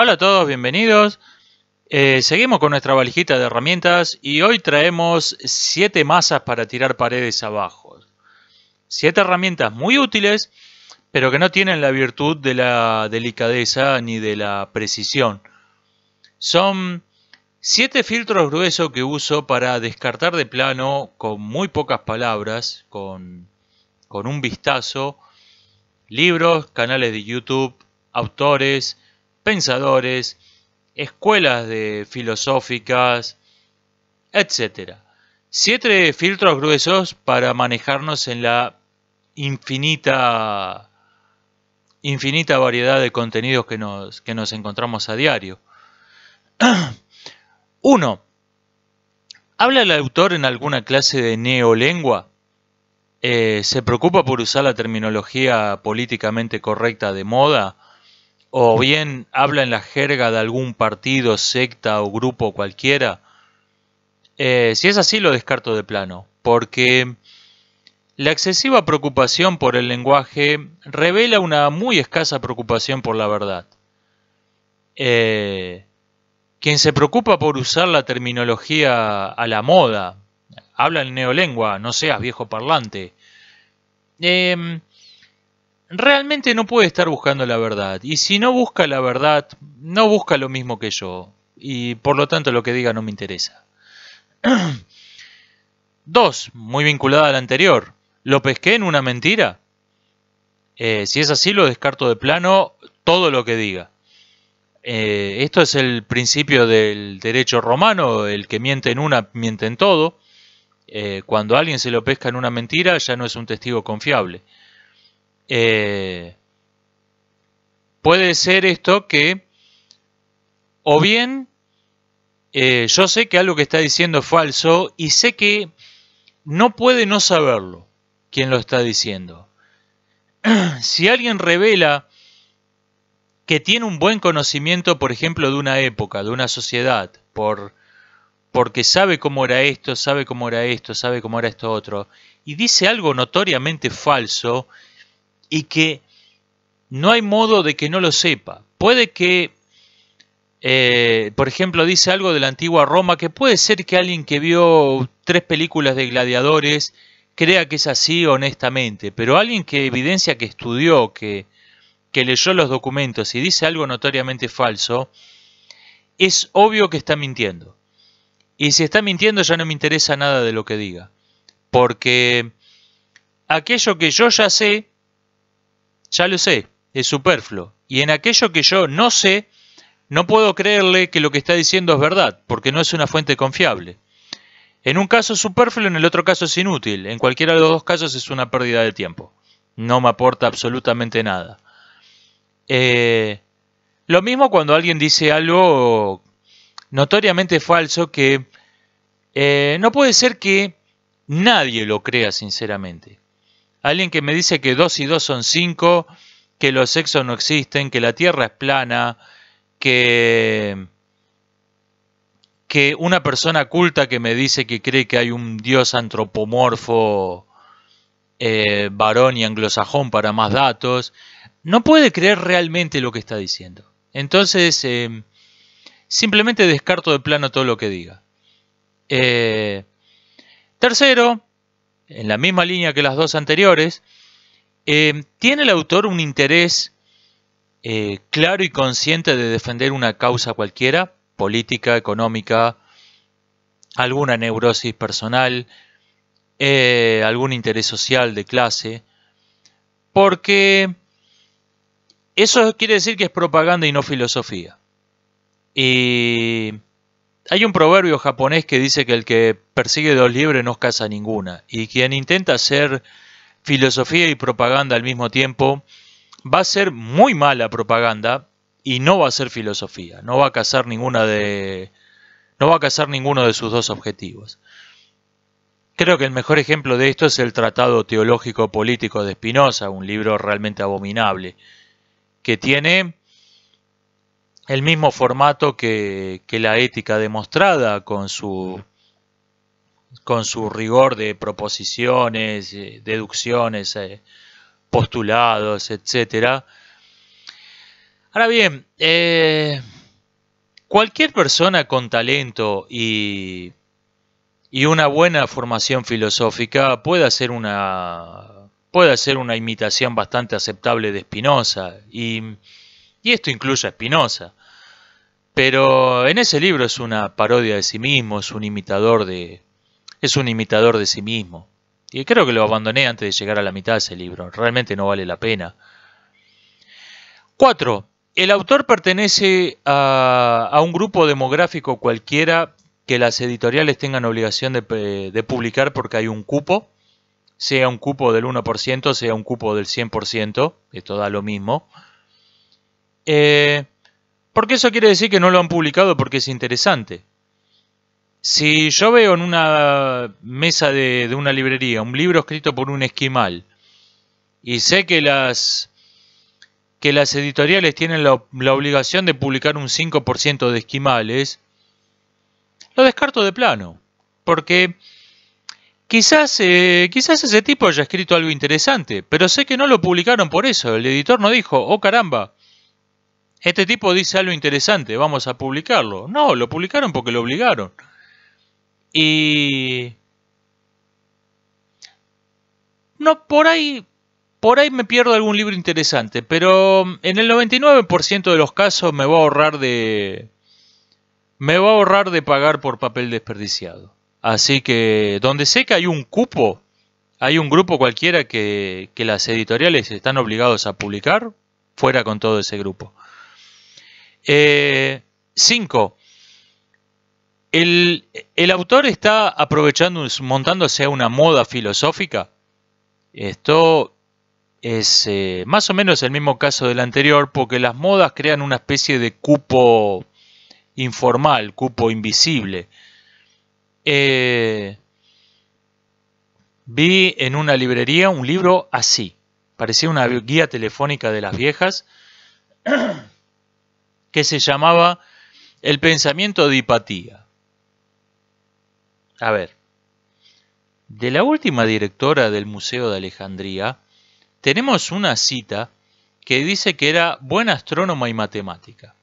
Hola a todos, bienvenidos. Seguimos con nuestra valijita de herramientas y hoy traemos 7 masas para tirar paredes abajo. 7 herramientas muy útiles, pero que no tienen la virtud de la delicadeza ni de la precisión. Son 7 filtros gruesos que uso para descartar de plano con muy pocas palabras, con un vistazo, libros, canales de YouTube, autores, pensadores, escuelas de filosóficas, etc. 7 filtros gruesos para manejarnos en la infinita variedad de contenidos que nos encontramos a diario. 1. ¿Habla el autor en alguna clase de neolengua? ¿Se preocupa por usar la terminología políticamente correcta de moda? ¿O bien habla en la jerga de algún partido, secta o grupo cualquiera? Si es así, lo descarto de plano, porque la excesiva preocupación por el lenguaje revela una muy escasa preocupación por la verdad. Quien se preocupa por usar la terminología a la moda, habla en neolengua, no seas viejo parlante, realmente no puede estar buscando la verdad. Y si no busca la verdad, no busca lo mismo que yo. Y por lo tanto lo que diga no me interesa. 2. Muy vinculada a la anterior. ¿Lo pesqué en una mentira? Si es así, lo descarto de plano todo lo que diga. Esto es el principio del derecho romano. El que miente en una, miente en todo. Cuando alguien se lo pesca en una mentira, ya no es un testigo confiable. Puede ser esto que, o bien, yo sé que algo que está diciendo es falso y sé que no puede no saberlo quien lo está diciendo. Si alguien revela que tiene un buen conocimiento, por ejemplo, de una época, de una sociedad, porque sabe cómo era esto, sabe cómo era esto, sabe cómo era esto otro, y dice algo notoriamente falso y que no hay modo de que no lo sepa. Puede que, por ejemplo, dice algo de la antigua Roma, que puede ser que alguien que vio 3 películas de gladiadores crea que es así honestamente, pero alguien que evidencia que estudió, que leyó los documentos y dice algo notoriamente falso, es obvio que está mintiendo. Y si está mintiendo ya no me interesa nada de lo que diga, porque aquello que yo ya sé, ya lo sé, es superfluo. Y en aquello que yo no sé, no puedo creerle que lo que está diciendo es verdad, porque no es una fuente confiable. En un caso es superfluo, en el otro caso es inútil. En cualquiera de los dos casos es una pérdida de tiempo. No me aporta absolutamente nada. Lo mismo cuando alguien dice algo notoriamente falso que no puede ser que nadie lo crea sinceramente. Alguien que me dice que 2 y 2 son 5, que los sexos no existen, que la Tierra es plana, que una persona culta que me dice que cree que hay un dios antropomorfo, varón y anglosajón para más datos, no puede creer realmente lo que está diciendo. Entonces, simplemente descarto de plano todo lo que diga. Tercero, en la misma línea que las dos anteriores, ¿tiene el autor un interés claro y consciente de defender una causa cualquiera? Política, económica, alguna neurosis personal, algún interés social de clase, porque eso quiere decir que es propaganda y no filosofía. Y hay un proverbio japonés que dice que el que persigue 2 liebres no caza ninguna, y quien intenta hacer filosofía y propaganda al mismo tiempo va a ser muy mala propaganda y no va a ser filosofía, no va a cazar ninguno de sus dos objetivos. Creo que el mejor ejemplo de esto es el Tratado Teológico Político de Spinoza, un libro realmente abominable, que tiene el mismo formato que la ética demostrada, con su rigor de proposiciones, deducciones, postulados, etc. Ahora bien, cualquier persona con talento y una buena formación filosófica puede hacer una imitación bastante aceptable de Spinoza, y esto incluye a Spinoza. Pero en ese libro es una parodia de sí mismo, es un imitador de sí mismo. Y creo que lo abandoné antes de llegar a la mitad de ese libro. Realmente no vale la pena. 4. El autor pertenece a un grupo demográfico cualquiera que las editoriales tengan obligación de publicar porque hay un cupo, sea un cupo del 1%, sea un cupo del 100%, esto da lo mismo. Porque eso quiere decir que no lo han publicado porque es interesante. Si yo veo en una mesa de una librería un libro escrito por un esquimal y sé que las editoriales tienen la obligación de publicar un 5% de esquimales, lo descarto de plano. Porque quizás ese tipo haya escrito algo interesante, pero sé que no lo publicaron por eso. El editor no dijo, oh caramba, este tipo dice algo interesante, vamos a publicarlo. No, lo publicaron porque lo obligaron. Y no, por ahí me pierdo algún libro interesante, pero en el 99% de los casos me voy a ahorrar de pagar por papel desperdiciado. Así que donde sé que hay un cupo, hay un grupo cualquiera que las editoriales están obligados a publicar, fuera con todo ese grupo. 5. El autor está aprovechando, montándose a una moda filosófica. Esto es más o menos el mismo caso del anterior, porque las modas crean una especie de cupo informal, cupo invisible. Vi en una librería un libro así, parecía una guía telefónica de las viejas, que se llamaba El pensamiento de Hipatía. A ver, de la última directora del Museo de Alejandría, tenemos una cita que dice que era buena astrónoma y matemática.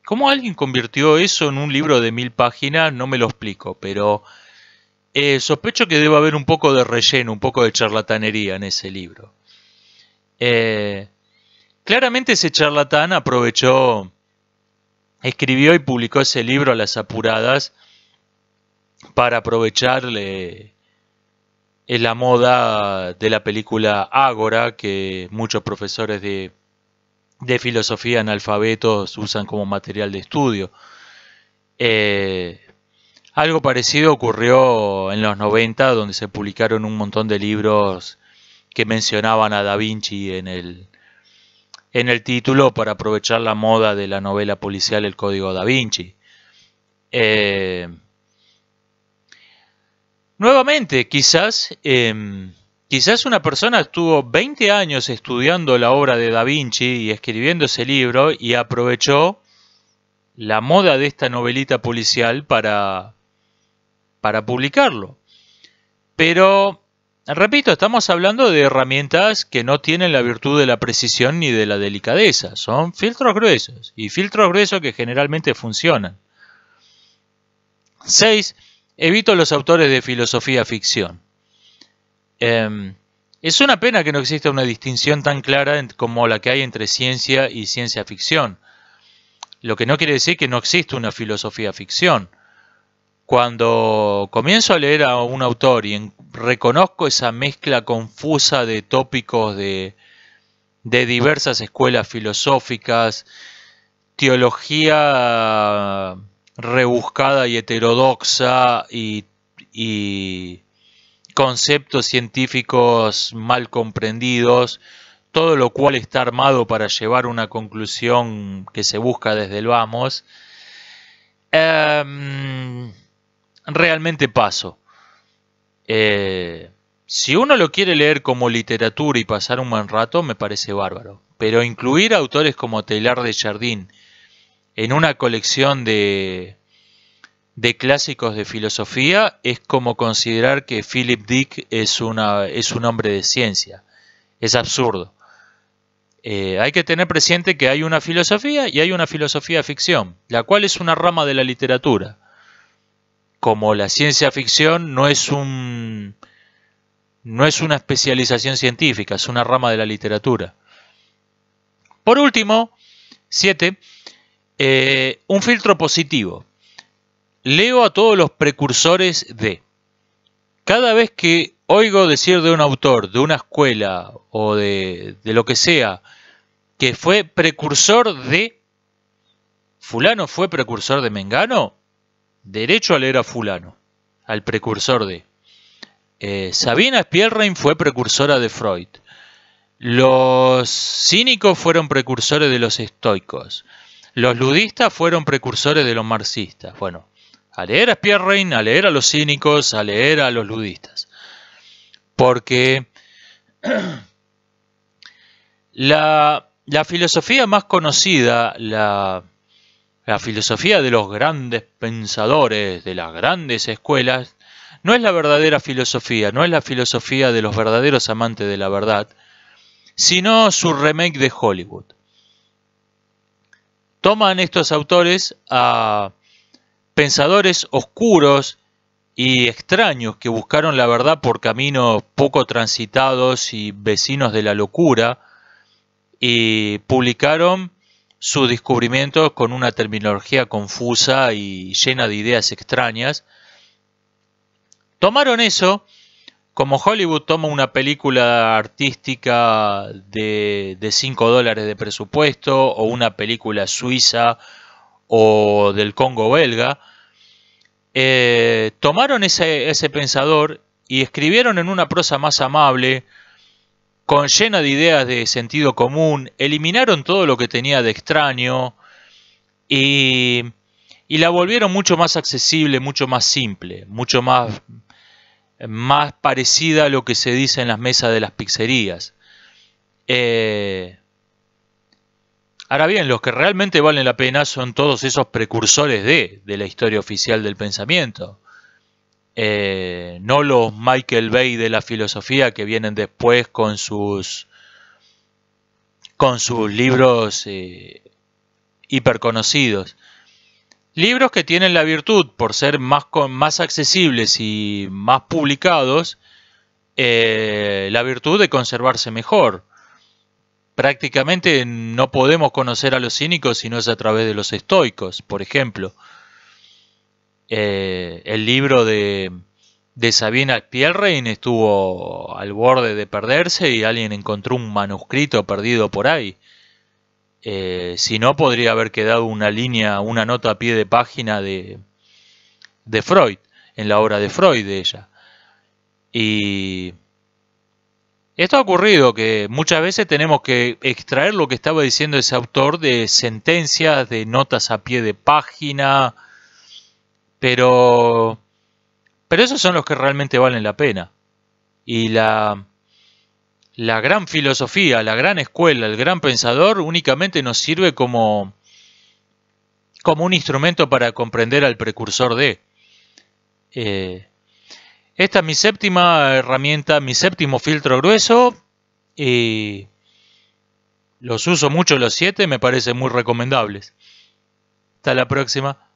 ¿Cómo alguien convirtió eso en un libro de 1000 páginas? No me lo explico, pero sospecho que debe haber un poco de relleno, un poco de charlatanería en ese libro. Claramente ese charlatán escribió y publicó ese libro a las apuradas para aprovecharle la moda de la película Ágora, que muchos profesores de filosofía analfabetos usan como material de estudio. Algo parecido ocurrió en los 90, donde se publicaron un montón de libros que mencionaban a Da Vinci en el título para aprovechar la moda de la novela policial El Código Da Vinci. Nuevamente, quizás una persona estuvo 20 años estudiando la obra de Da Vinci y escribiendo ese libro y aprovechó la moda de esta novelita policial para publicarlo. Pero, repito, estamos hablando de herramientas que no tienen la virtud de la precisión ni de la delicadeza. Son filtros gruesos, y filtros gruesos que generalmente funcionan. 6. Evito los autores de filosofía ficción. Es una pena que no exista una distinción tan clara como la que hay entre ciencia y ciencia ficción. Lo que no quiere decir que no existe una filosofía ficción. Cuando comienzo a leer a un autor y reconozco esa mezcla confusa de tópicos de diversas escuelas filosóficas, teología rebuscada y heterodoxa y conceptos científicos mal comprendidos, todo lo cual está armado para llevar una conclusión que se busca desde el vamos, realmente paso. Si uno lo quiere leer como literatura y pasar un buen rato, me parece bárbaro. Pero incluir autores como Teilhard de Chardin en una colección de clásicos de filosofía es como considerar que Philip Dick es un hombre de ciencia. Es absurdo. Hay que tener presente que hay una filosofía y hay una filosofía ficción, la cual es una rama de la literatura. Como la ciencia ficción no es una especialización científica, es una rama de la literatura. Por último, 7. Un filtro positivo. Leo a todos los precursores de. Cada vez que oigo decir de un autor, de una escuela o de lo que sea, que fue precursor de fulano, fue precursor de Mengano, derecho a leer a fulano, al precursor de. Sabina Spielrein fue precursora de Freud. Los cínicos fueron precursores de los estoicos. Los ludistas fueron precursores de los marxistas. Bueno, a leer a Spielrein, a leer a los cínicos, a leer a los ludistas. Porque la filosofía más conocida, la filosofía de los grandes pensadores, de las grandes escuelas, no es la verdadera filosofía, no es la filosofía de los verdaderos amantes de la verdad, sino su remake de Hollywood. Toman estos autores a pensadores oscuros y extraños que buscaron la verdad por caminos poco transitados y vecinos de la locura, y publicaron sus descubrimientos con una terminología confusa y llena de ideas extrañas. Tomaron eso, como Hollywood toma una película artística de $5 de presupuesto, o una película suiza o del Congo belga, tomaron ese pensador y escribieron en una prosa más amable, llena de ideas de sentido común, eliminaron todo lo que tenía de extraño y la volvieron mucho más accesible, mucho más simple, mucho más parecida a lo que se dice en las mesas de las pizzerías. Ahora bien, los que realmente valen la pena son todos esos precursores de la historia oficial del pensamiento. No los Michael Bay de la filosofía que vienen después con sus libros hiperconocidos. Libros que tienen la virtud, por ser más accesibles y más publicados, la virtud de conservarse mejor. Prácticamente no podemos conocer a los cínicos si no es a través de los estoicos, por ejemplo. El libro de Sabina Spielrein estuvo al borde de perderse y alguien encontró un manuscrito perdido por ahí. Si no, podría haber quedado una nota a pie de página de Freud, en la obra de Freud de ella. Y esto ha ocurrido, que muchas veces tenemos que extraer lo que estaba diciendo ese autor de sentencias, de notas a pie de página, pero esos son los que realmente valen la pena. Y la gran filosofía, la gran escuela, el gran pensador únicamente nos sirve como un instrumento para comprender al precursor de. Esta es mi séptima herramienta, mi séptimo filtro grueso, y los uso mucho los 7, me parecen muy recomendables. Hasta la próxima.